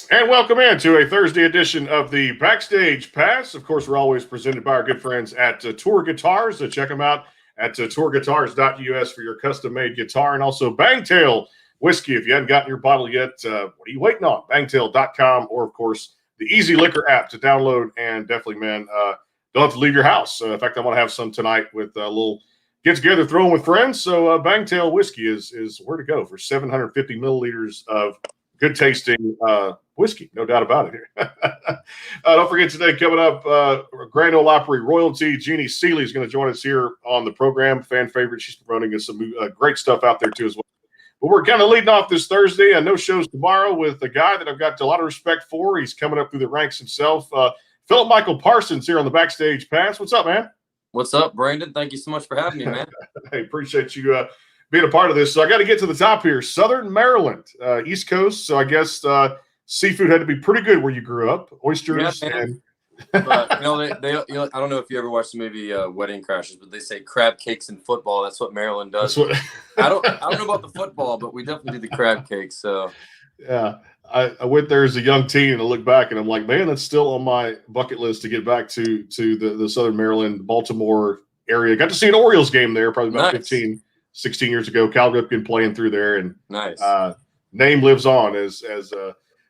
And welcome into a Thursday edition of the Backstage Pass. Of course, we're always presented by our good friends at Toir Guitars. Check them out at tourguitars.us for your custom-made guitar, and also Bangtail Whiskey. If you haven't gotten your bottle yet, what are you waiting on? Bangtail.com, or, of course, the Easy Liquor app to download. And definitely, man, don't have to leave your house. In fact, I want to have some tonight with a little get-together, throwing with friends. So Bangtail Whiskey is where to go for 750 milliliters of good tasting whiskey, no doubt about it here. Don't forget today, coming up, Grand Ole Opry royalty. Jeannie Seeley is going to join us here on the program. Fan favorite. She's promoting us some great stuff out there too as well. But we're kind of leading off this Thursday. I know shows tomorrow with a guy that I've got a lot of respect for. He's coming up through the ranks himself. Phillip Michael Parsons here on the Backstage Pass. What's up, man? What's up, Brandon? Thank you so much for having me, man. Hey, appreciate you being a part of this. So I got to get to the top here. Southern Maryland, East Coast. So I guess seafood had to be pretty good where you grew up. Oysters. Yeah, and but I don't know if you ever watched the movie Wedding Crashers, but they say crab cakes in football. That's what Maryland does. I don't know about the football, but we definitely do the crab cakes. So yeah, I went there as a young teen and I look back and I'm like, man, that's still on my bucket list to get back to the Southern Maryland, Baltimore area. Got to see an Orioles game there probably about 15, 16 years ago. Cal Ripken playing through there, and nice. Name lives on as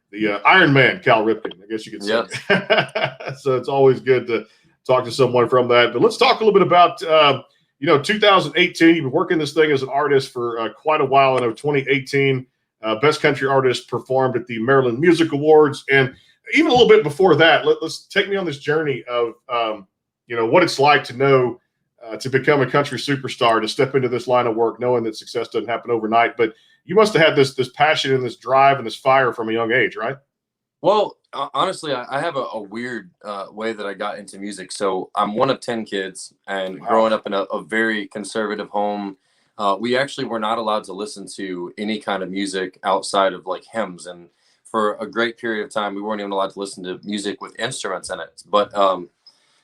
the Iron Man, Cal Ripken, I guess you could say. Yes. So it's always good to talk to someone from that. But let's talk a little bit about 2018. You've been working this thing as an artist for quite a while. I know 2018 Best Country Artist performed at the Maryland Music Awards, and even a little bit before that. Let's take me on this journey of what it's like to know. To become a country superstar, to step into this line of work, knowing that success doesn't happen overnight. But you must have had this passion and this drive and this fire from a young age, right? Well, honestly, I have a weird way that I got into music. So I'm one of 10 kids, and growing up in a very conservative home, we actually were not allowed to listen to any kind of music outside of like hymns. And for a great period of time, we weren't even allowed to listen to music with instruments in it. But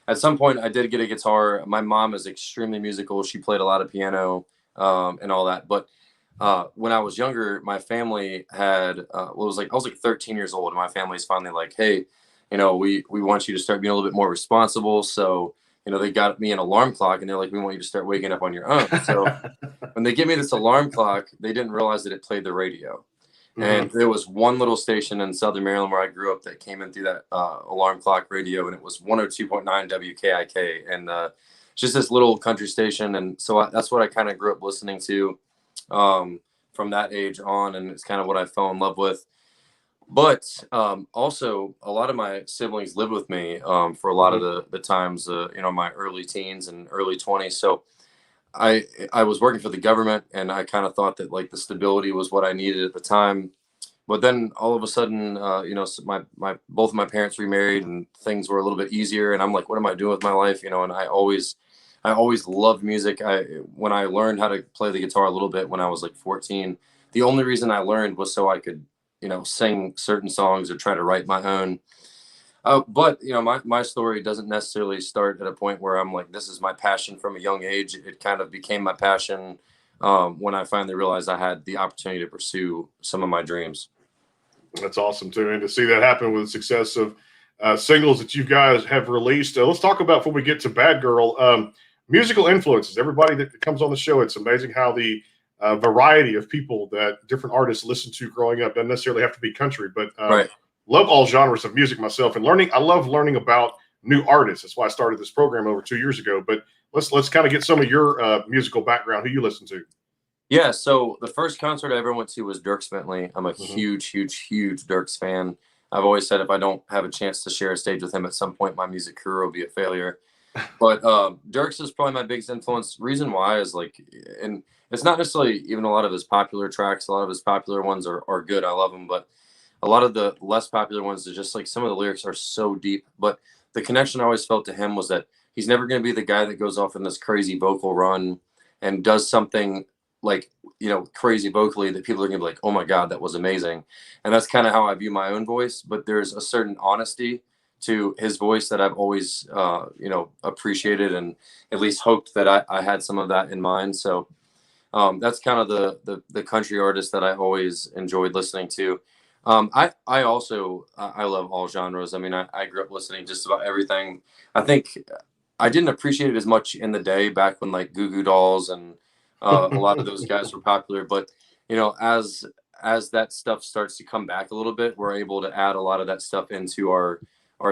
at some point, I did get a guitar. My mom is extremely musical. She played a lot of piano and all that. But when I was younger, my family had I was like 13 years old, and my family's finally like, hey, we want you to start being a little bit more responsible. So they got me an alarm clock, and they're like, we want you to start waking up on your own. So when they give me this alarm clock, they didn't realize that it played the radio. And there was one little station in Southern Maryland where I grew up that came in through that alarm clock radio, and it was 102.9 WKIK, and just this little country station. And so that's what I kind of grew up listening to from that age on, and it's kind of what I fell in love with. But also, a lot of my siblings lived with me for a lot of the times, my early teens and early 20s. So I was working for the government, and I kind of thought that like the stability was what I needed at the time. But then all of a sudden, my both of my parents remarried, and things were a little bit easier. And I'm like, what am I doing with my life? And I always loved music. When I learned how to play the guitar a little bit when I was like 14, the only reason I learned was so I could, sing certain songs or try to write my own. But my story doesn't necessarily start at a point where I'm like, this is my passion from a young age. It kind of became my passion when I finally realized I had the opportunity to pursue some of my dreams. That's awesome too, and to see that happen with the success of singles that you guys have released. Let's talk about, before we get to Bad Girl, musical influences. Everybody that comes on the show, it's amazing how the variety of people that different artists listen to growing up doesn't necessarily have to be country, but right. Love all genres of music myself, and I love learning about new artists. That's why I started this program over 2 years ago. But let's kind of get some of your musical background, who you listen to. Yeah, so the first concert I ever went to was Dierks Bentley. I'm a huge Dierks fan. I've always said if I don't have a chance to share a stage with him at some point, my music career will be a failure. But Dierks is probably my biggest influence. Reason why is and it's not necessarily even a lot of his popular tracks. A lot of his popular ones are good. I love them, but a lot of the less popular ones are just like some of the lyrics are so deep. But the connection I always felt to him was that he's never going to be the guy that goes off in this crazy vocal run and does something like, crazy vocally that people are going to be like, oh my God, that was amazing. And that's kind of how I view my own voice. But there's a certain honesty to his voice that I've always, appreciated, and at least hoped that I had some of that in mind. So that's kind of the country artist that I always enjoyed listening to. I also I love all genres. I mean, I grew up listening just about everything. I think I didn't appreciate it as much in the day back when like Goo Goo Dolls and a lot of those guys were popular. But you know, as that stuff starts to come back a little bit, we're able to add a lot of that stuff into our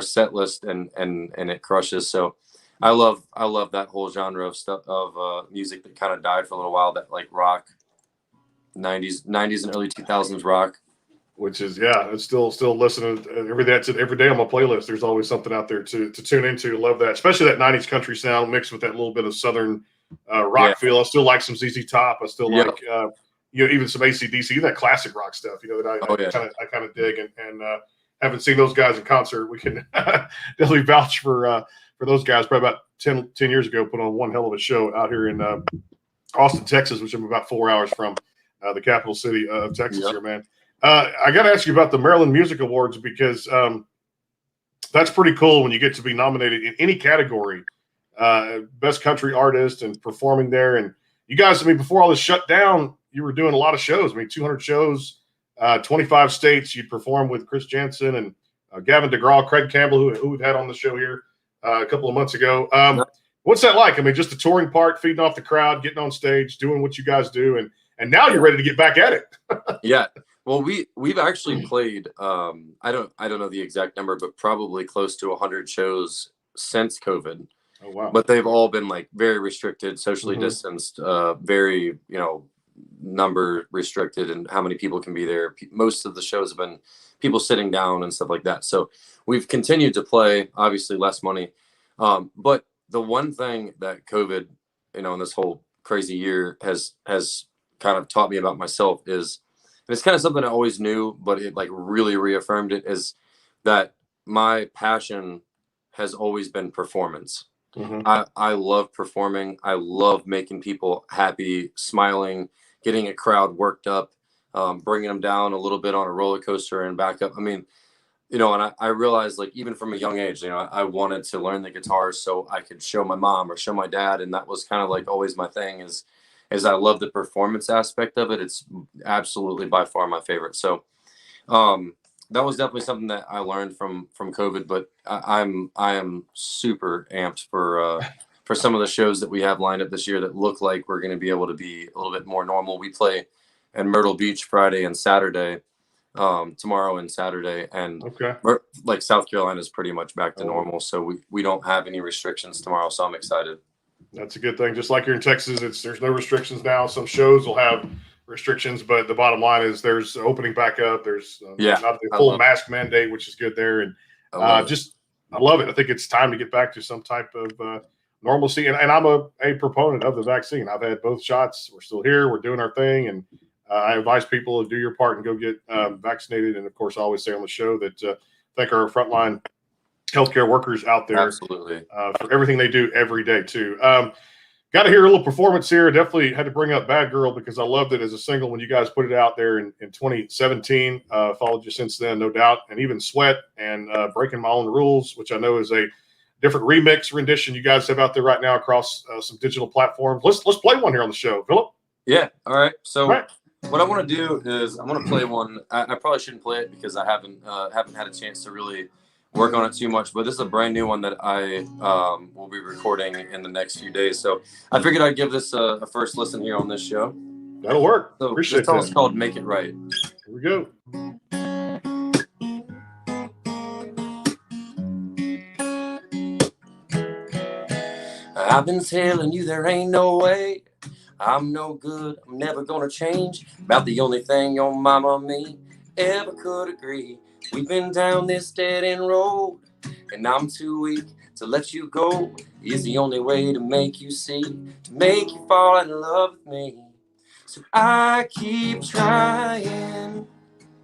set list, and it crushes. So I love that whole genre of stuff of music that kind of died for a little while. That like rock, 90s and early 2000s rock. Which is, yeah, it's still listening every day. Every day on my playlist. There's always something out there to tune into. Love that, especially that '90s country sound mixed with that little bit of southern rock feel. I still like some ZZ Top. I still like even some AC/DC, that classic rock stuff. That I kind of dig, and haven't seen those guys in concert. We can definitely vouch for those guys. Probably about 10 years ago, put on one hell of a show out here in Austin, Texas, which I'm about 4 hours from the capital city of Texas here, man. I got to ask you about the Maryland Music Awards, because that's pretty cool when you get to be nominated in any category, best country artist and performing there. And you guys, I mean, before all this shut down, you were doing a lot of shows. I mean, 200 shows, 25 states. You performed with Chris Jensen and Gavin DeGraw, Craig Campbell, who we've had on the show here a couple of months ago. What's that like? I mean, just the touring part, feeding off the crowd, getting on stage, doing what you guys do, and now you're ready to get back at it. Yeah. Well, we've actually played I don't know the exact number, but probably close to 100 shows since COVID. Oh wow! But they've all been like very restricted, socially distanced, very number restricted, and how many people can be there. Most of the shows have been people sitting down and stuff like that. So we've continued to play, obviously less money, but the one thing that COVID, in this whole crazy year has kind of taught me about myself is. And it's kind of something I always knew, but it like really reaffirmed it, is that my passion has always been performance. I love performing. I love making people happy, smiling, getting a crowd worked up, bringing them down a little bit on a roller coaster and back up. I mean, and I realized, like, even from a young age, I wanted to learn the guitar so I could show my mom or show my dad. And that was kind of like always my thing, is I love the performance aspect of it. It's absolutely by far my favorite. So that was definitely something that I learned from COVID, but I am super amped for some of the shows that we have lined up this year that look like we're going to be able to be a little bit more normal. We play in Myrtle Beach Friday and Saturday, tomorrow and Saturday. And like South Carolina is pretty much back to normal. So we don't have any restrictions tomorrow. So I'm excited. That's a good thing. Just like here in Texas, there's no restrictions now. Some shows will have restrictions, but the bottom line is there's opening back up. There's not the full mask mandate, which is good there. And I love it. I think it's time to get back to some type of normalcy. And I'm a proponent of the vaccine. I've had both shots. We're still here. We're doing our thing. And I advise people to do your part and go get vaccinated. And of course, I always say on the show that thank our frontline healthcare workers out there, absolutely, for everything they do every day too. Got to hear a little performance here. Definitely had to bring up Bad Girl because I loved it as a single when you guys put it out there in 2017. Followed you since then, no doubt, and even Sweat and Breaking My Own Rules, which I know is a different remix rendition you guys have out there right now across some digital platforms. Let's play one here on the show, Phillip. Yeah. All right. So what I want to do is I want to play one. I probably shouldn't play it because I haven't had a chance to really work on it too much, but this is a brand new one that I will be recording in the next few days. So I figured I'd give this a first listen here on this show. That'll work. So Appreciate this song's called Make It Right. Here we go. I've been telling you there ain't no way. I'm no good. I'm never gonna change. About the only thing your mama and me ever could agree. We've been down this dead-end road, and I'm too weak to let you go. Is the only way to make you see, to make you fall in love with me. So I keep trying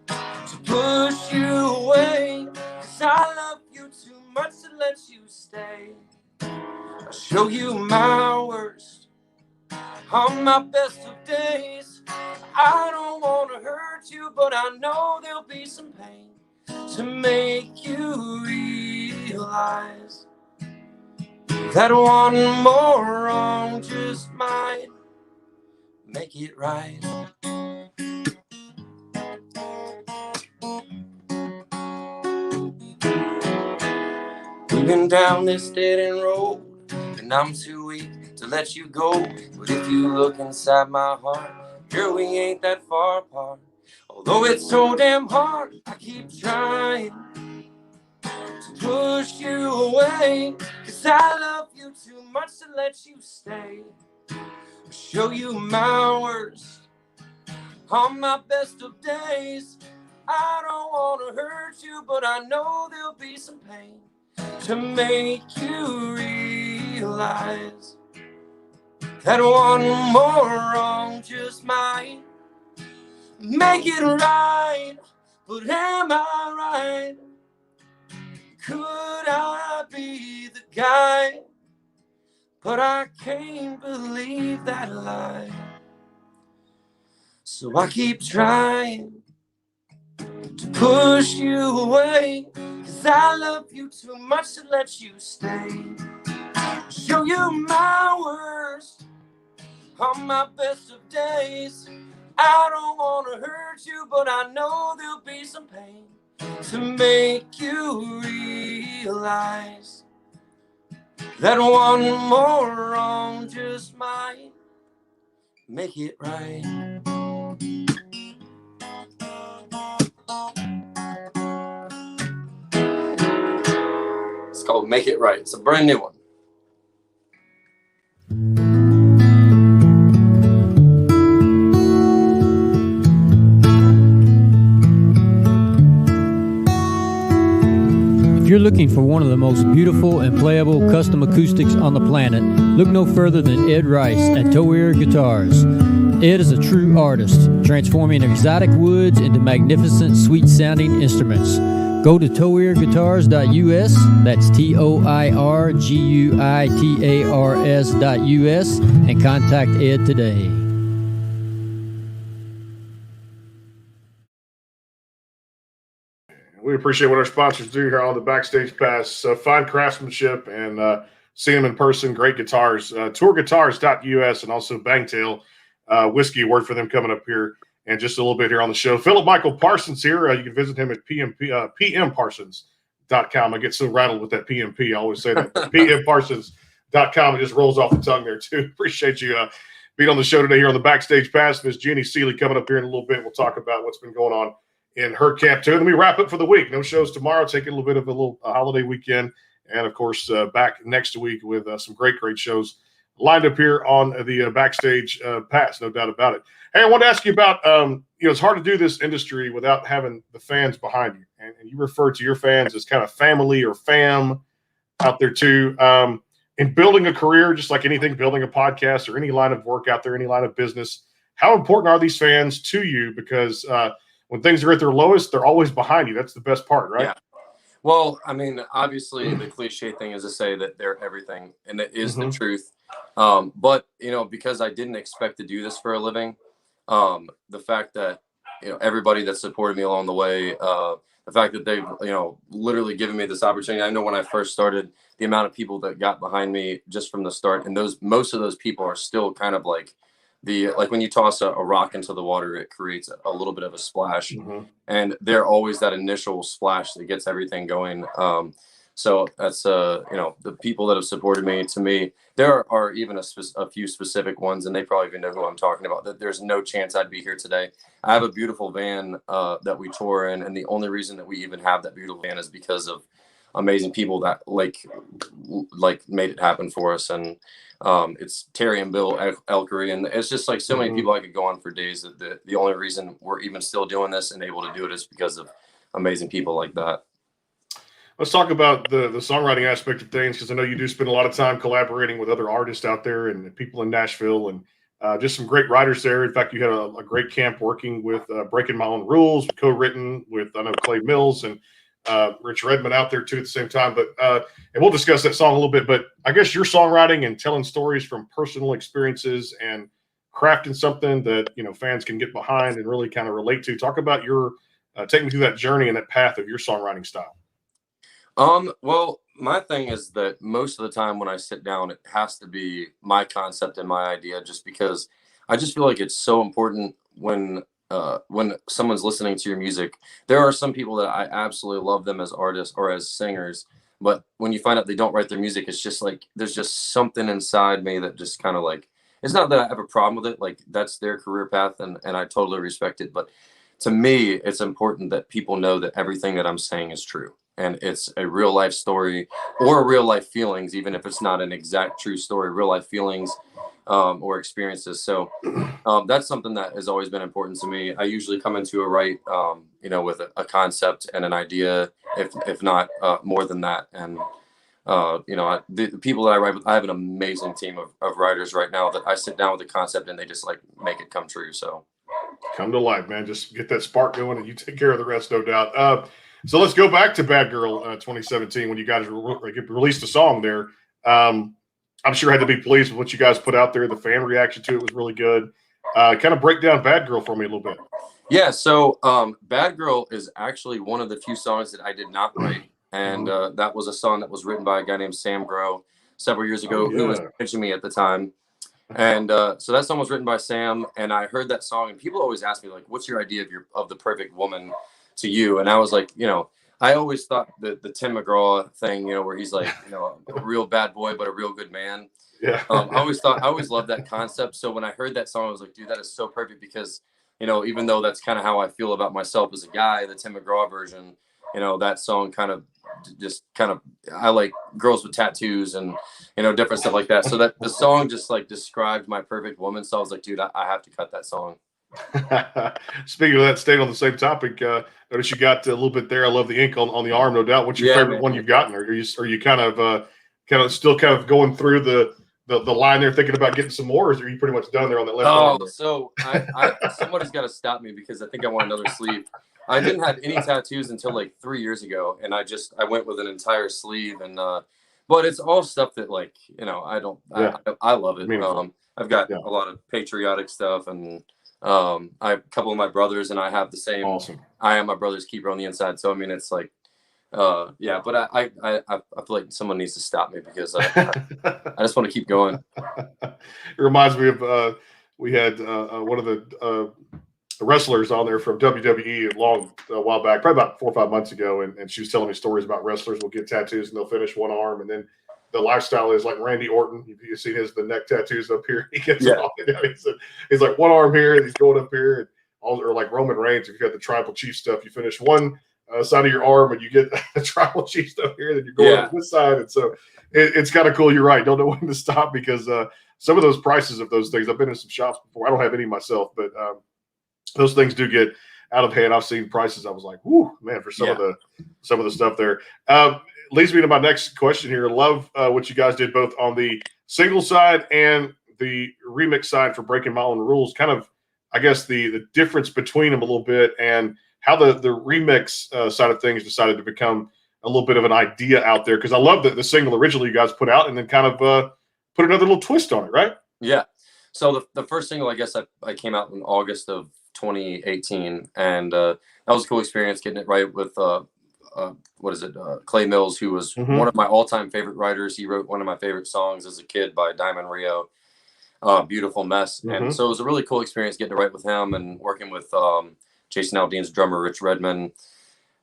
to push you away, 'cause I love you too much to let you stay. I'll show you my worst on my best of days. I don't want to hurt you, but I know there'll be some pain to make you realize that one more wrong just might make it right. been down this dead end road, and I'm too weak to let you go. But if you look inside my heart, girl, we ain't that far apart. Although it's so damn hard, I keep trying to push you away, 'cause I love you too much to let you stay. I'll show you my worst on my best of days. I don't want to hurt you, but I know there'll be some pain to make you realize that one more wrong just might make it right. But am I right? Could I be the guy? But I can't believe that lie. So I keep trying to push you away, 'cause I love you too much to let you stay. Show you my worst on my best of days. I don't want to hurt you, but I know there'll be some pain to make you realize that one more wrong just might make it right. It's called Make It Right. It's a brand new one. If you're looking for one of the most beautiful and playable custom acoustics on the planet, look no further than Ed Rice at Toir Guitars. Ed is a true artist, transforming exotic woods into magnificent, sweet-sounding instruments. Go to toirguitars.us, that's TOIRGUITARS.us, and contact Ed today. We appreciate what our sponsors do here on the Backstage Pass. Fine craftsmanship and see them in person. Great guitars. Tourguitars.us and also Bangtail Whiskey. Word for them coming up here in just a little bit here on the show. Phillip Michael Parsons here. You can visit him at pmparsons.com. I get so rattled with that PMP. I always say that. pmparsons.com. It just rolls off the tongue there, too. Appreciate you being on the show today here on the Backstage Pass. Miss Jeannie Seeley coming up here in a little bit. We'll talk about what's been going on in her camp too. Let me wrap up for the week. No shows tomorrow. Taking a little bit of a holiday weekend, and of course back next week with some great shows lined up here on the Backstage Pass. No doubt about it. Hey, I want to ask you about it's hard to do this industry without having the fans behind you, and you refer to your fans as kind of family or fam out there too. In building a career, just like anything, building a podcast or any line of work out there, any line of business, how important are these fans to you? Because when things are at their lowest, they're always behind you. That's the best part, right? Yeah. Well, I mean, obviously the cliche thing is to say that they're everything, and it is the truth. But, because I didn't expect to do this for a living, the fact that, everybody that supported me along the way, the fact that they've, literally given me this opportunity. I know when I first started, the amount of people that got behind me just from the start, and most of those people are still kind of like, like when you toss a rock into the water, it creates a little bit of a splash, and they're always that initial splash that gets everything going. So that's the people that have supported me. To me, there are even a few specific ones, and they probably even know who I'm talking about. That there's no chance I'd be here today. I have a beautiful van that we tour in, and the only reason that we even have that beautiful van is because of amazing people that like made it happen for us. And it's Terry and Bill Elkery, and it's just like so many people I could go on for days. That the only reason we're even still doing this and able to do it is because of amazing people like that. Let's talk about the songwriting aspect of things, because I know you do spend a lot of time collaborating with other artists out there and people in Nashville, and just some great writers there. In fact, you had a great camp working with Breaking My Own Rules, co-written with, I know, Clay Mills and Rich Redmond out there too at the same time. But and we'll discuss that song a little bit. But I guess your songwriting and telling stories from personal experiences and crafting something that fans can get behind and really kind of relate to. Talk about your take me through that journey and that path of your songwriting style. Well, my thing is that most of the time when I sit down, it has to be my concept and my idea, just because I just feel like it's so important when someone's listening to your music. There are some people that I absolutely love them as artists or as singers, But when you find out they don't write their music, it's just like there's just something inside me that just kind of like, it's not that I have a problem with it. Like that's their career path, and I totally respect it. But to me, it's important that people know that everything that I'm saying is true, and it's a real life story or real life feelings, even if it's not an exact true story, real life feelings or experiences. So that's something that has always been important to me. I usually come into a write, with a concept and an idea, if not more than that. And the people that I write with, I have an amazing team of writers right now that I sit down with the concept and they just like make it come true. So come to life, man. Just get that spark going and you take care of the rest, no doubt. So let's go back to Bad Girl 2017 when you guys released a song there. I'm sure had to be pleased with what you guys put out there. The fan reaction to it was really good. Kind of break down Bad Girl for me a little bit. Yeah, so Bad Girl is actually one of the few songs that I did not write. And that was a song that was written by a guy named Sam Grow several years ago, who was pitching me at the time. And so that song was written by Sam, and I heard that song, and people always ask me, like, what's your idea of the perfect woman to you? And I was like, I always thought the Tim McGraw thing, where he's like, a real bad boy, but a real good man. Yeah. I always loved that concept. So when I heard that song, I was like, dude, that is so perfect because, even though that's kind of how I feel about myself as a guy, the Tim McGraw version, that song I like girls with tattoos and, different stuff like that. So that the song just like described my perfect woman. So I was like, dude, I have to cut that song. Speaking of that, staying on the same topic, notice you got a little bit there. I love the ink on the arm, no doubt. What's your favorite one you've gotten? Are you kind of still going through the line there, thinking about getting some more, or are you pretty much done there on that left arm? So I somebody's got to stop me because I think I want another sleeve. I didn't have any tattoos until like 3 years ago, and I went with an entire sleeve, and but it's all stuff that like I love it. I've got a lot of patriotic stuff, and a couple of my brothers and I have the same. Awesome. I am my brother's keeper on the inside, so I mean it's like, but I feel like someone needs to stop me because I just want to keep going. It reminds me of we had one of the wrestlers on there from WWE a while back, probably about 4 or 5 months ago, and she was telling me stories about wrestlers will get tattoos and they'll finish one arm, and then the lifestyle is like Randy Orton. You've seen the neck tattoos up here. He gets it all. He's like one arm here and he's going up here, and or like Roman Reigns. If you got the tribal chief stuff, you finish one side of your arm and you get the tribal chief stuff here, then you're going on this side. And so it's kind of cool. You're right. Don't know when to stop because some of those prices of those things, I've been in some shops before. I don't have any myself, but those things do get out of hand. I've seen prices. I was like, whoo, man, for some of the stuff there. Leads me to my next question here. Love what you guys did both on the single side and the remix side for Breaking My Own Rules. Kind of, I guess, the difference between them a little bit and how the remix side of things decided to become a little bit of an idea out there. Because I love the single originally you guys put out and then kind of put another little twist on it, right? Yeah. So the first single, I guess I came out in August of 2018, and that was a cool experience getting it right with Clay Mills, who was one of my all-time favorite writers. He wrote one of my favorite songs as a kid by Diamond Rio, Beautiful Mess. And so it was a really cool experience getting to write with him and working with Jason Aldean's drummer, Rich Redman.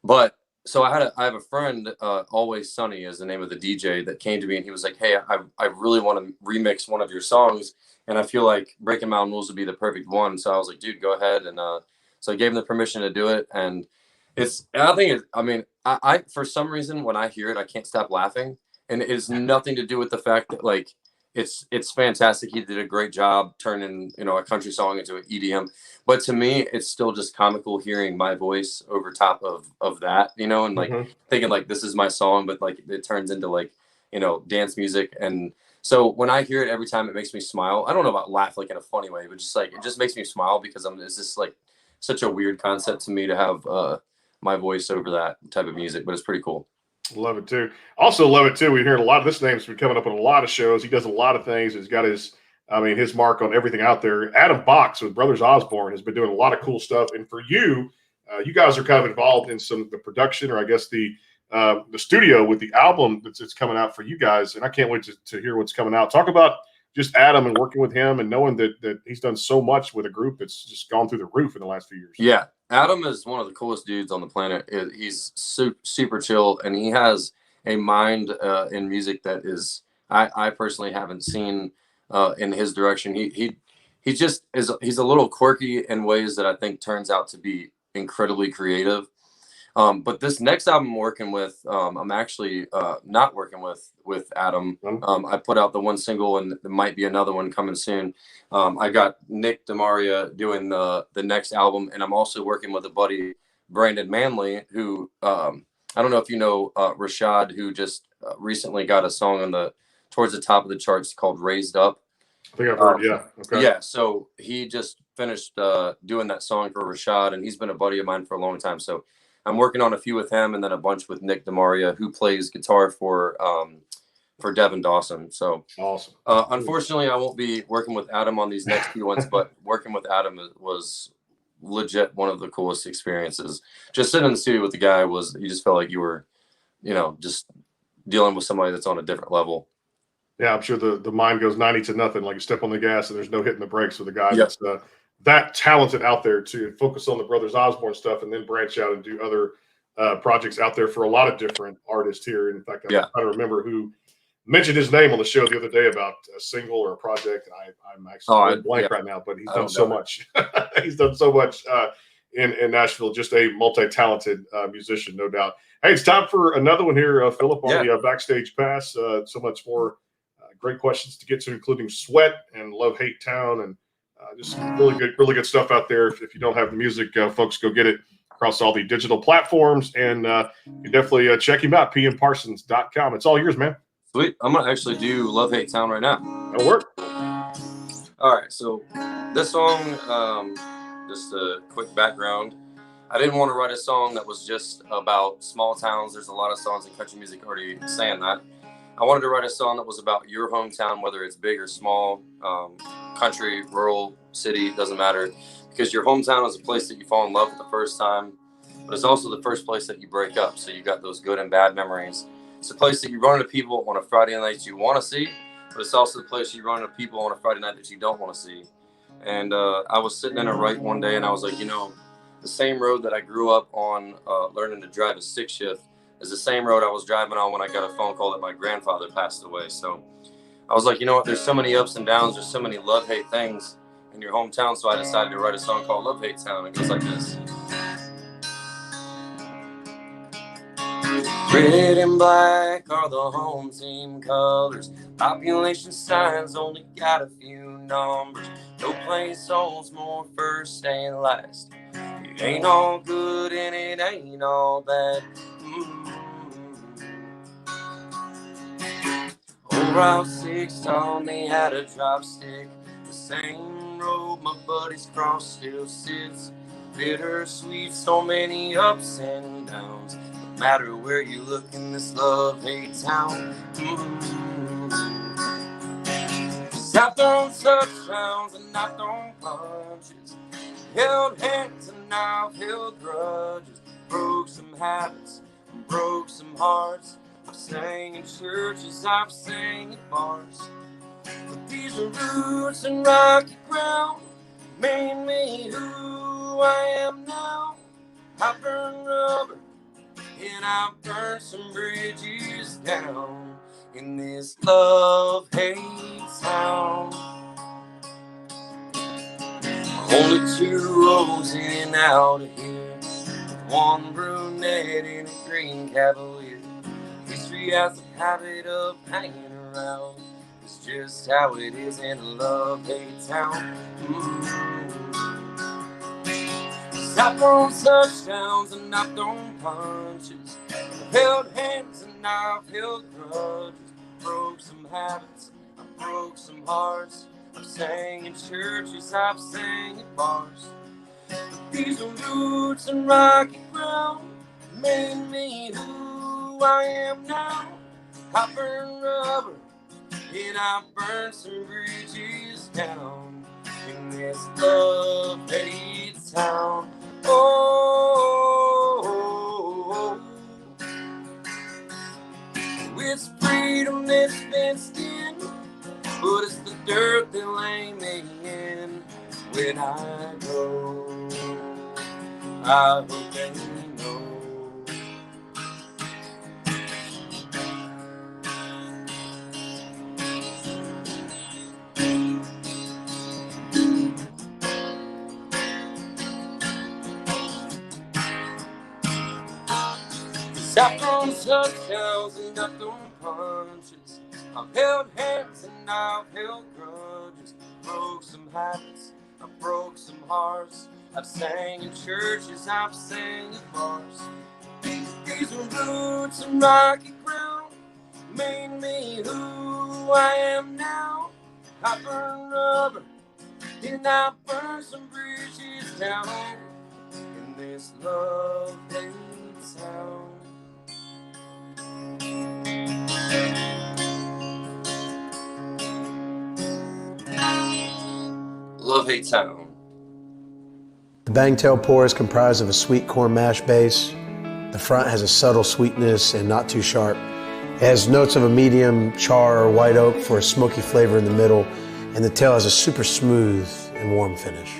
But so I have a friend, Always Sunny is the name of the DJ, that came to me and he was like, hey, I really want to remix one of your songs. And I feel like Breaking My Own Rules would be the perfect one. So I was like, dude, go ahead. And so I gave him the permission to do it. And I for some reason, when I hear it, I can't stop laughing. And it has nothing to do with the fact that like, it's fantastic. He did a great job turning, a country song into an EDM. But to me, it's still just comical hearing my voice over top of that, and like thinking like this is my song, but like it turns into like, dance music. And so when I hear it every time, it makes me smile. I don't know about laugh like in a funny way, but just like it just makes me smile because it's just like such a weird concept to me to have my voice over that type of music, but it's pretty cool. Love it too. Also love it too. We've heard a lot of this name's been coming up on a lot of shows. He does a lot of things. He's got his mark on everything out there. Adam Box with Brothers Osborne has been doing a lot of cool stuff. And for you, you guys are kind of involved in some of the production, or I guess the studio with the album that's coming out for you guys. And I can't wait to hear what's coming out. Talk about just Adam and working with him and knowing that he's done so much with a group that's just gone through the roof in the last few years. Yeah. Adam is one of the coolest dudes on the planet. He's super chill, and he has a mind in music that is I personally haven't seen in his direction. He just is. He's a little quirky in ways that I think turns out to be incredibly creative. But this next album I'm working with, I'm actually not working with Adam. I put out the one single, and there might be another one coming soon. I got Nick DeMaria doing the next album, and I'm also working with a buddy, Brandon Manley, who I don't know if you know Rashad, who just recently got a song towards the top of the charts called "Raised Up." I think I've heard. Yeah. Okay. Yeah. So he just finished doing that song for Rashad, and he's been a buddy of mine for a long time. So I'm working on a few with him, and then a bunch with Nick DeMaria, who plays guitar for Devin Dawson. So awesome. Unfortunately, I won't be working with Adam on these next few ones, but working with Adam was legit one of the coolest experiences. Just sitting in the studio with the guy you just felt like you were, just dealing with somebody that's on a different level. Yeah, I'm sure the mind goes 90 to nothing. Like you step on the gas and there's no hitting the brakes with a guy Yep. that's that talented out there to focus on the Brothers Osborne stuff and then branch out and do other projects out there for a lot of different artists here. In fact, I'm trying to remember who mentioned his name on the show the other day about a single or a project. I'm actually blank right now, but he's done so much. He's done so much in Nashville. Just a multi-talented musician, no doubt. Hey, it's time for another one here, Phillip, on the Backstage Pass. So much more great questions to get to, including Sweat and Love Hate Town, and just really good stuff out there. If you don't have the music, folks, go get it across all the digital platforms, and you definitely check him out, pmparsons.com. It's all yours, man. Sweet. I'm going to actually do Love Hate Town right now. That'll work. All right. So this song, just a quick background. I didn't want to write a song that was just about small towns. There's a lot of songs in country music already saying that. I wanted to write a song that was about your hometown, whether it's big or small, country, rural, city, doesn't matter. Because your hometown is a place that you fall in love with the first time, but it's also the first place that you break up. So you got those good and bad memories. It's a place that you run into people on a Friday night you want to see, but it's also the place you run into people on a Friday night that you don't want to see. And I was sitting in a right one day, and I was like, the same road that I grew up on learning to drive a stick shift is the same road I was driving on when I got a phone call that my grandfather passed away. So I was like, you know what? There's so many ups and downs. There's so many love-hate things in your hometown. So I decided to write a song called Love Hate Town. It goes like this. Red and black are the home team colors. Population signs only got a few numbers. No place holds more first and last. It ain't all good and it ain't all bad. Old Route 6 told me how to drop stick. The same road my buddies crossed still sits. Bittersweet, so many ups and downs. No matter where you look in this love-hate town. I've thrown touchdowns and I've thrown punches. Held hands and I've held grudges. Broke some habits, broke some hearts. I've sang in churches, I've sang in bars. But these are roots and rocky ground made me who I am now. I burned rubber and I burned some bridges down in this love-hate town. Only two roads in and out of here, one brunette and a green Cavalier. History has a habit of hanging around. It's just how it is in a love-hate town. I've thrown touchdowns and I've thrown punches. I've held hands and I've held grudges. Broke some habits, I broke some hearts. I've sang in churches, I've sang in bars. But these are roots and rocky ground made me who I am now. I burned rubber and I burned some bridges down in this love-hate town. Oh, it's freedom that's fenced in, but it's the dirt that lay me in. When I go, I hope they know. Saffron sunshells and nothing punches. I've held hands and I've held grudges. Broke some habits, I broke some hearts. I've sang in churches, I've sang at bars. These roots and rocky ground made me who I am now. I burned rubber and I burned some bridges down in this love-hate town. Love-hate town. The Bangtail pour is comprised of a sweet corn mash base. The front has a subtle sweetness and not too sharp. It has notes of a medium char or white oak for a smoky flavor in the middle, and the tail has a super smooth and warm finish.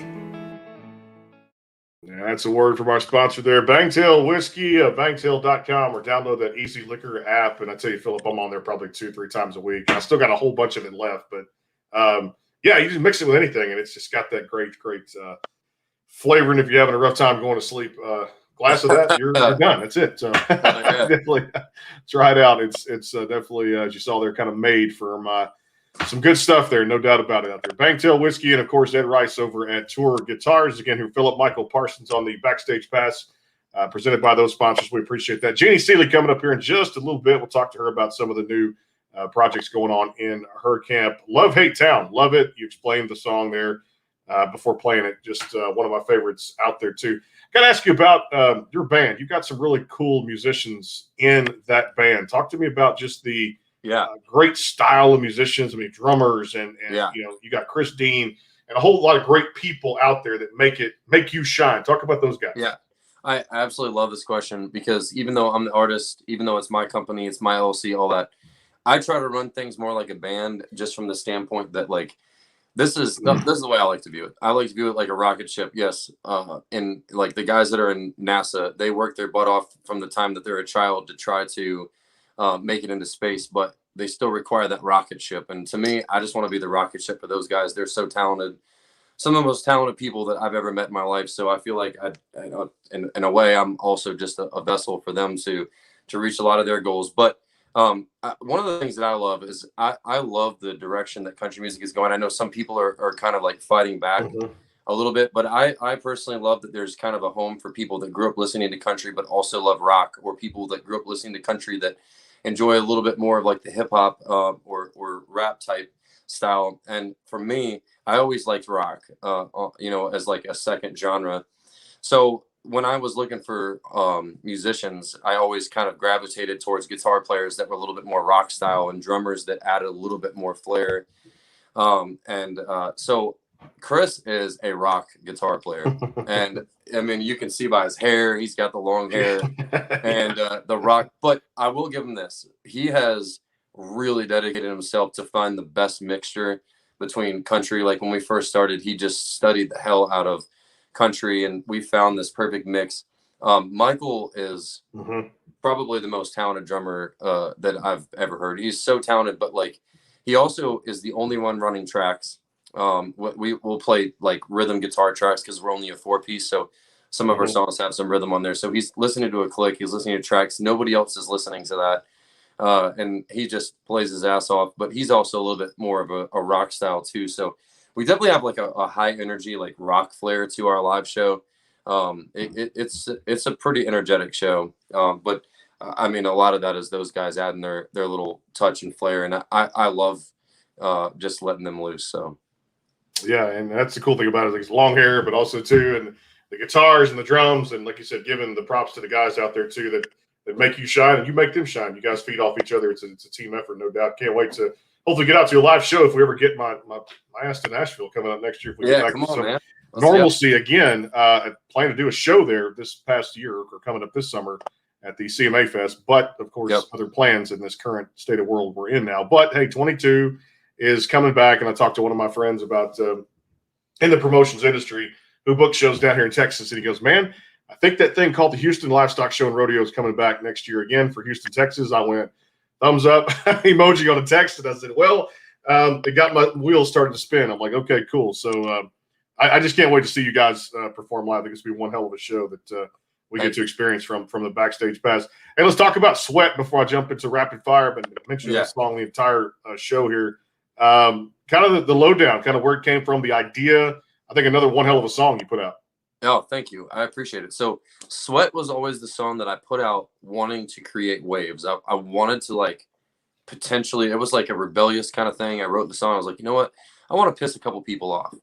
Yeah, that's a word from our sponsor there, Bangtail Whiskey, bangtail.com, or download that Easy Liquor app. And I tell you, Phillip, I'm on there probably 2-3 times a week. I still got a whole bunch of it left, but yeah, you just mix it with anything, and it's just got that great flavor. And if you're having a rough time going to sleep, glass of that, you're done. That's it. So definitely try it out. It's definitely, as you saw there, kind of made from some good stuff there, no doubt about it out there. Bangtail Whiskey, and of course Ed Rice over at Toir Guitars. Again, here Phillip Michael Parsons on the Backstage Pass, presented by those sponsors. We appreciate that. Jeannie Seeley coming up here in just a little bit. We'll talk to her about some of the new projects going on in her camp. Love-Hate Town. Love it. You explained the song there before playing it. Just one of my favorites out there too. Got to ask you about your band. You've got some really cool musicians in that band. Talk to me about just the great style of musicians. I mean, drummers and you know, you got Chris Dean and a whole lot of great people out there that make you shine. Talk about those guys. Yeah, I absolutely love this question, because even though I'm the artist, even though it's my company, it's my LLC, all that, I try to run things more like a band, just from the standpoint that, like, this is the way I like to view it. I like to view it like a rocket ship. Yes. And like the guys that are in NASA, they work their butt off from the time that they're a child to try to make it into space, but they still require that rocket ship. And to me, I just want to be the rocket ship for those guys. They're so talented. Some of the most talented people that I've ever met in my life. So I feel like in a way, I'm also just a vessel for them to reach a lot of their goals. But one of the things that I love is I love the direction that country music is going. I know some people are kind of like fighting back a little bit, but I personally love that there's kind of a home for people that grew up listening to country, but also love rock, or people that grew up listening to country that enjoy a little bit more of like the hip hop or rap type style. And for me, I always liked rock, you know, as like a second genre. So when I was looking for musicians, I always kind of gravitated towards guitar players that were a little bit more rock style, and drummers that added a little bit more flair. So Chris is a rock guitar player. And I mean, you can see by his hair, he's got the long hair and the rock. But I will give him this. He has really dedicated himself to find the best mixture between country. Like when we first started, he just studied the hell out of country, and we found this perfect mix. Michael is probably the most talented drummer that I've ever heard. He's so talented, but like he also is the only one running tracks. We will play like rhythm guitar tracks because we're only a 4-piece, so some of our songs have some rhythm on there. So he's listening to a click, he's listening to tracks, nobody else is listening to that, and he just plays his ass off. But he's also a little bit more of a rock style too, so we definitely have like a high energy, like rock flair to our live show. It's a pretty energetic show. But I mean, a lot of that is those guys adding their little touch and flair. And I love just letting them loose. So. Yeah. And that's the cool thing about it. Like, it's long hair, but also too, and the guitars and the drums. And like you said, giving the props to the guys out there too, that make you shine and you make them shine. You guys feed off each other. It's a team effort, no doubt. Can't wait to hopefully get out to a live show if we ever get my ass to Nashville coming up next year. If we get back to some normalcy again. I plan to do a show there this past year or coming up this summer at the CMA Fest. But, of course, other plans in this current state of world we're in now. But, hey, 22 is coming back, and I talked to one of my friends about in the promotions industry who books shows down here in Texas, and he goes, man, I think that thing called the Houston Livestock Show and Rodeo is coming back next year again for Houston, Texas. I went, thumbs up, emoji on a text. And I said, well, it got my wheels started to spin. I'm like, okay, cool. So I just can't wait to see you guys perform live. I think it's going to be one hell of a show that we get to experience from the backstage pass. Hey, let's talk about Sweat before I jump into rapid fire. I've been mentioning this song the entire show here. Kind of the lowdown, kind of where it came from, the idea. I think another one hell of a song you put out. Oh, thank you. I appreciate it. So Sweat was always the song that I put out wanting to create waves. I wanted to, like, potentially, it was like a rebellious kind of thing. I wrote the song. I was like, you know what? I want to piss a couple people off.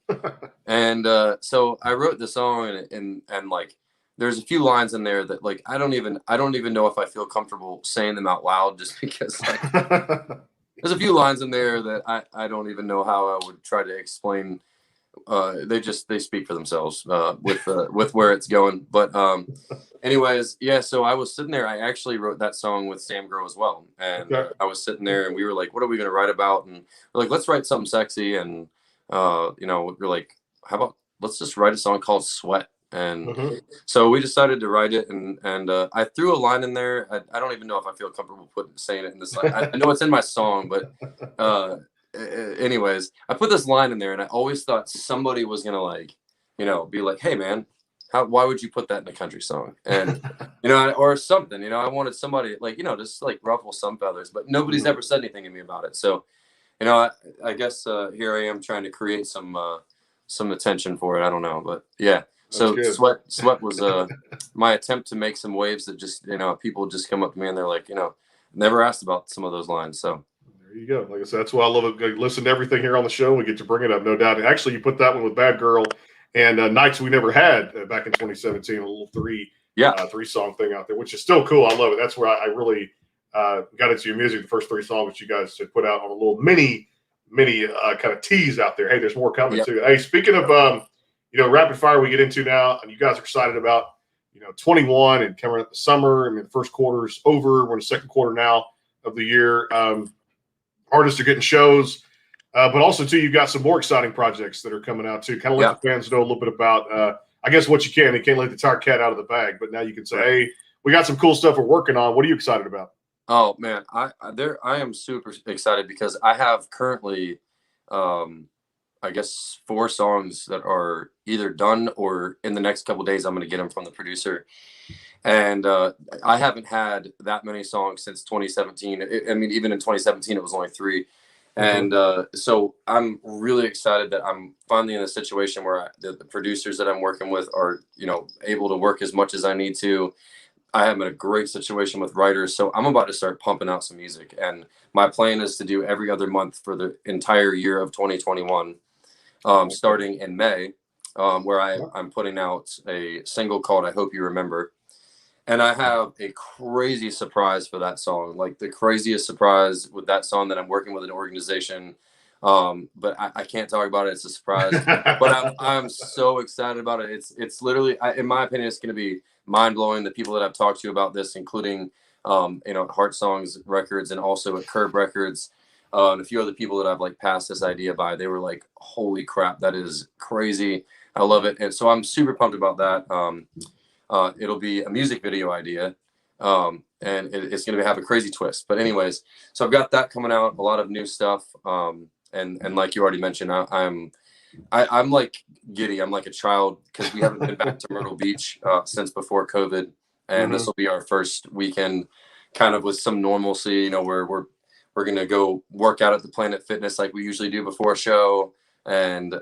And so I wrote the song, and like, there's a few lines in there that, like, I don't even know if I feel comfortable saying them out loud, just because, like, there's a few lines in there that I don't even know how I would try to explain. They speak for themselves with where it's going. But anyways, yeah, so I was sitting there. I actually wrote that song with Sam Grow as well. And I was sitting there, and we were like, what are we going to write about? And we're like, let's write something sexy. And we're like, how about let's just write a song called Sweat. And so we decided to write it, and I threw a line in there. I don't even know if I feel comfortable saying it in this line. I know it's in my song, but anyways, I put this line in there, and I always thought somebody was gonna, like, be like, hey man, why would you put that in a country song? And or something. I wanted somebody, like, just like ruffle some feathers, but nobody's ever said anything to me about it. So I guess here I am trying to create some attention for it. I don't know, but yeah. So Sweat was my attempt to make some waves that just, people just come up to me and they're like, never asked about some of those lines. So there you go. Like I said, that's why I love it. Listen to everything here on the show. We get to bring it up, no doubt. And actually, you put that one with Bad Girl and Nights We Never Had back in 2017, a little three song thing out there, which is still cool. I love it. That's where I really got into your music. The first 3 songs that you guys had put out on a little mini kind of tease out there. Hey, there's more coming too. Hey, speaking of rapid fire we get into now, and you guys are excited about, 21 and coming up the summer. I mean, the first quarter's over. We're in the second quarter now of the year. Artists are getting shows, but also too, you've got some more exciting projects that are coming out too. Kind of let the fans know a little bit about, I guess, what you can. You can't let the entire cat out of the bag, but now you can say, hey, we got some cool stuff we're working on. What are you excited about? Oh man, I am super excited because I have currently, I guess 4 songs that are either done or in the next couple of days I'm going to get them from the producer. And I haven't had that many songs since 2017. I mean, even in 2017, it was only 3. And so I'm really excited that I'm finally in a situation where the producers that I'm working with are, able to work as much as I need to. I am in a great situation with writers. So I'm about to start pumping out some music. And my plan is to do every other month for the entire year of 2021. Starting in May, where I'm putting out a single called I Hope You Remember. And I have a crazy surprise for that song, like the craziest surprise with that song that I'm working with an organization. But I can't talk about it. It's a surprise. But I'm so excited about it. It's literally, in my opinion, it's going to be mind-blowing. The people that I've talked to about this, including, Heart Songs Records and also at Curb Records, and a few other people that I've like passed this idea by, they were like, holy crap, that is crazy. I love it. And so I'm super pumped about that. It'll be a music video idea. And it's going to have a crazy twist. But anyways, so I've got that coming out, a lot of new stuff. And like you already mentioned, I'm like giddy. I'm like a child because we haven't been back to Myrtle Beach since before COVID. And this will be our first weekend kind of with some normalcy, where we're going to go work out at the Planet Fitness like we usually do before a show and,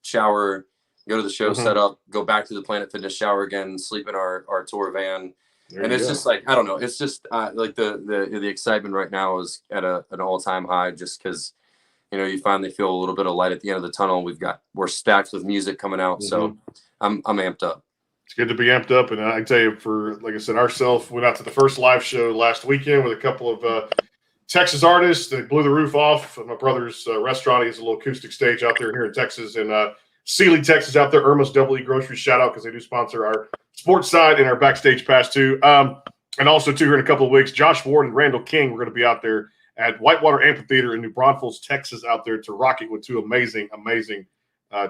shower, go to the show, set up, go back to the Planet Fitness, shower again, sleep in our tour van. And it's just like, I don't know. It's just like the excitement right now is at an all-time high just because, you finally feel a little bit of light at the end of the tunnel. We're stacked with music coming out. So I'm amped up. It's good to be amped up. And I can tell you, like I said, ourselves went out to the first live show last weekend with a couple of Texas artists that blew the roof off of my brother's restaurant. He has a little acoustic stage out there here in Texas, and Sealy, Texas out there. Irma's Double Grocery, shout out because they do sponsor our sports side and our backstage pass too. And also too, here in a couple of weeks, Josh Ward and Randall King, we're going to be out there at Whitewater Amphitheater in New Braunfels, Texas, out there to rock it with 2 amazing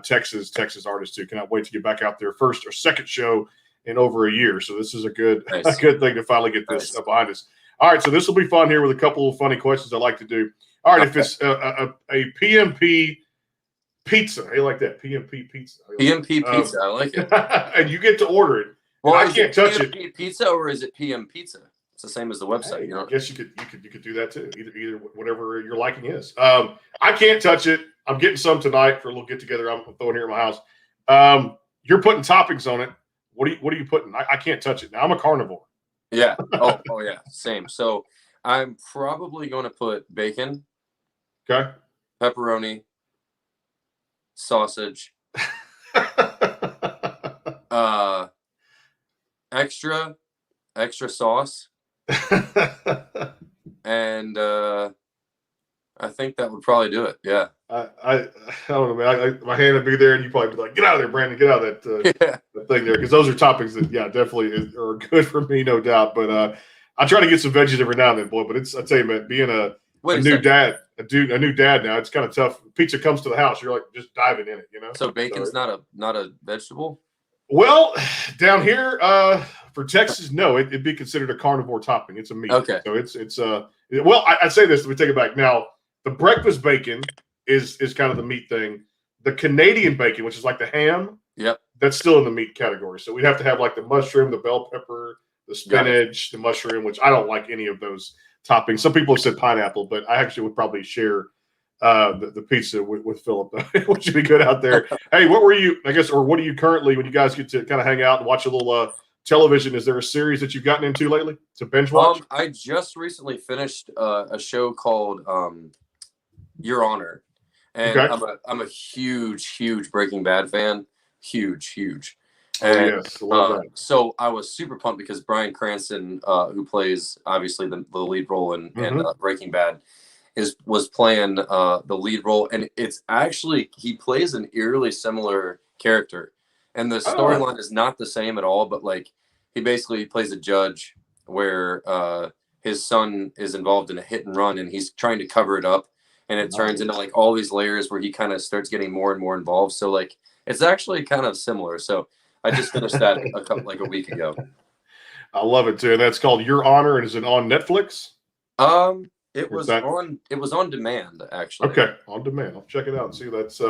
Texas artists too. Cannot wait to get back out there. First or second show in over a year. So this is a good thing to finally get this behind us. All right, so this will be fun here with a couple of funny questions I like to do. All right, if it's a PMP pizza, how you like that? PMP pizza. PMP pizza, I like it. And you get to order it, Well, I can't touch it. Pizza or is it PM Pizza? It's the same as the website. Hey, You know? I guess you could do that too. Either whatever your liking is. I can't touch it. I'm getting some tonight for a little get together. I'm throwing here at my house. You're putting toppings on it. What are you putting? I can't touch it. Now I'm a carnivore. Yeah. Oh yeah. Same. So I'm probably going to put bacon, Okay. pepperoni, sausage, extra sauce, and I think that would probably do it. Yeah. I don't know, man. My hand would be there, and you probably be like, "Get out of there, Brandon! Get out of that, that thing there," because those are toppings that, yeah, definitely are good for me, no doubt. But I try to get some veggies every now and then, boy. But I tell you, man, being a new dad now, it's kind of tough. Pizza comes to the house, you're like just diving in it, you know. So bacon's not a vegetable. Well, down here for Texas, no, it'd be considered a carnivore topping. It's a meat. Okay. So it's well, I'd say this. Let me take it back. Now, the breakfast bacon is kind of the meat thing. The Canadian bacon, which is like the ham, Yep. that's still in the meat category. So we'd have to have like the mushroom, the bell pepper, the spinach, the mushroom, which I don't like any of those toppings. Some people have said pineapple, but I actually would probably share the pizza with Phillip, which would be good out there. Hey, what were you, I guess, or what are you currently, when you guys get to kind of hang out and watch a little television, is there a series that you've gotten into lately to binge watch? I just recently finished a show called Your Honor, and Okay. I'm a huge Breaking Bad fan, huge. Oh, And yes, I love that. so I was super pumped because Bryan Cranston, who plays obviously the lead role in Breaking Bad, was playing the lead role, and it's actually, he plays an eerily similar character, and the storyline is not the same at all, but like he basically plays a judge where his son is involved in a hit and run, and he's trying to cover it up, and it turns into like all these layers where he kind of starts getting more and more involved. So like it's actually kind of similar. So I just finished that a week ago. I love it too. That's called Your Honor, and is it on Netflix? It was on demand, actually. Okay, on demand. I'll check it out and see. That's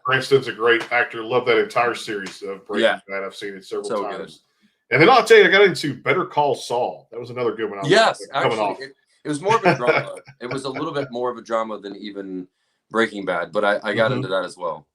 Cranston's a great actor. Love that entire series of Breaking Bad. I've seen it several times. Good. And then I'll tell you, I got into Better Call Saul. That was another good one. Yes, actually, it was more of a drama. It was a little bit more of a drama than even Breaking Bad, but I got into that as well.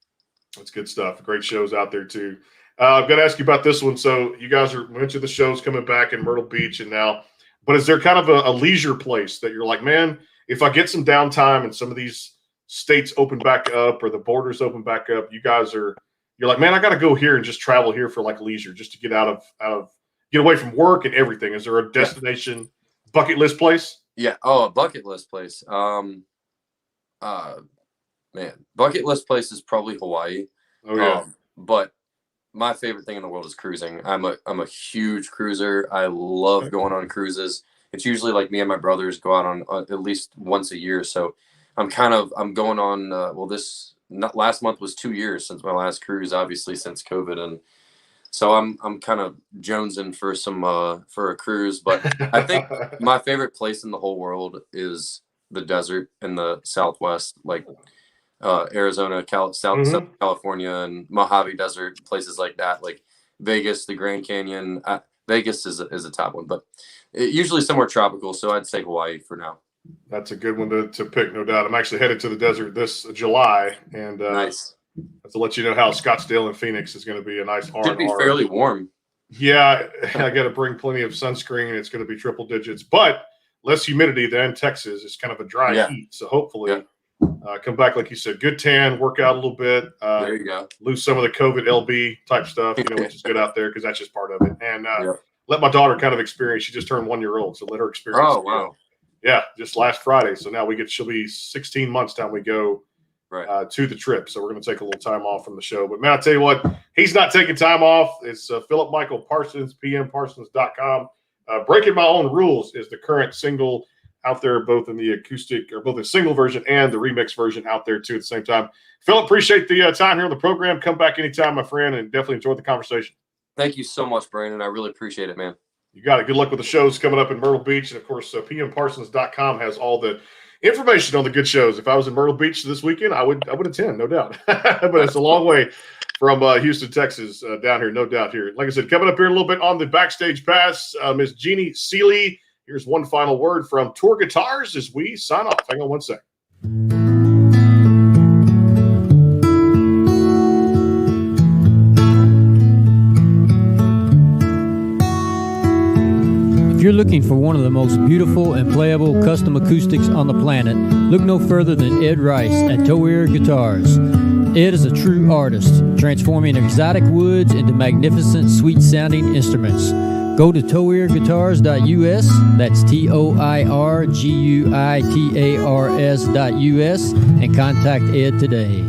That's good stuff. Great shows out there too. I've got to ask you about this one. So you guys are mentioned the shows coming back in Myrtle Beach and now, but is there kind of a leisure place that you're like, man, if I get some downtime and some of these states open back up or the borders open back up, you're like, man, I got to go here and just travel here for like leisure, just to get get away from work and everything. Is there a destination bucket list place? Yeah. Oh, a bucket list place. Man, bucket list place is probably Hawaii. Oh yeah. But my favorite thing in the world is cruising. I'm a huge cruiser. I love going on cruises. It's usually like me and my brothers go out on at least once a year. So I'm going on. Last month was 2 years since my last cruise, obviously since COVID, and so I'm kind of jonesing for a cruise. But I think my favorite place in the whole world is the desert in the Southwest, like Arizona, Southern California, and Mojave Desert, places like that, like Vegas, the Grand Canyon. Vegas is a top one, but usually somewhere tropical. So I'd say Hawaii for now. That's a good one to pick, no doubt. I'm actually headed to the desert this July, and nice. To let you know how Scottsdale and Phoenix is going to be a nice R&R. Should be fairly warm. Yeah, I got to bring plenty of sunscreen, and it's going to be triple digits, but less humidity than Texas. It's kind of a dry heat, so hopefully come back, like you said, good tan, work out a little bit. There you go. Lose some of the COVID LB type stuff, which is good out there because that's just part of it. And let my daughter kind of experience. She just turned 1 year old, so let her experience. Oh, wow. Yeah, just last Friday. So now she'll be 16 months time we go to the trip. So we're going to take a little time off from the show. But man, I'll tell you what, he's not taking time off. It's Phillip Michael Parsons, pmparsons.com. Breaking My Own Rules is the current single out there, both in the acoustic or both the single version and the remix version out there too at the same time. Phillip, appreciate the time here on the program. Come back anytime, my friend, and definitely enjoyed the conversation. Thank you so much, Brandon. I really appreciate it, man. You got it. Good luck with the shows coming up in Myrtle Beach. And, of course, pmparsons.com has all the information on the good shows. If I was in Myrtle Beach this weekend, I would attend, no doubt. But it's a long way from Houston, Texas, down here, no doubt here. Like I said, coming up here a little bit on the Backstage Pass, Miss Jeannie Seeley. Here's one final word from Toir Guitars as we sign off. Hang on one second. If you're looking for one of the most beautiful and playable custom acoustics on the planet, look no further than Ed Rice at Toir Guitars. Ed is a true artist, transforming exotic woods into magnificent, sweet-sounding instruments. Go to toirguitars.us, that's TOIRGUITARS.us, and contact Ed today.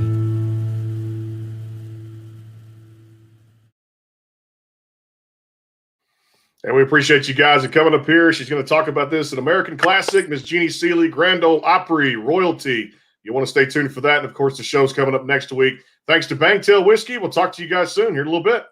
And we appreciate you guys. And coming up here, she's going to talk about this, an American classic, Miss Jeannie Seeley, Grand Ole Opry, Royalty. You want to stay tuned for that. And, of course, the show's coming up next week. Thanks to Bangtail Whiskey. We'll talk to you guys soon here in a little bit.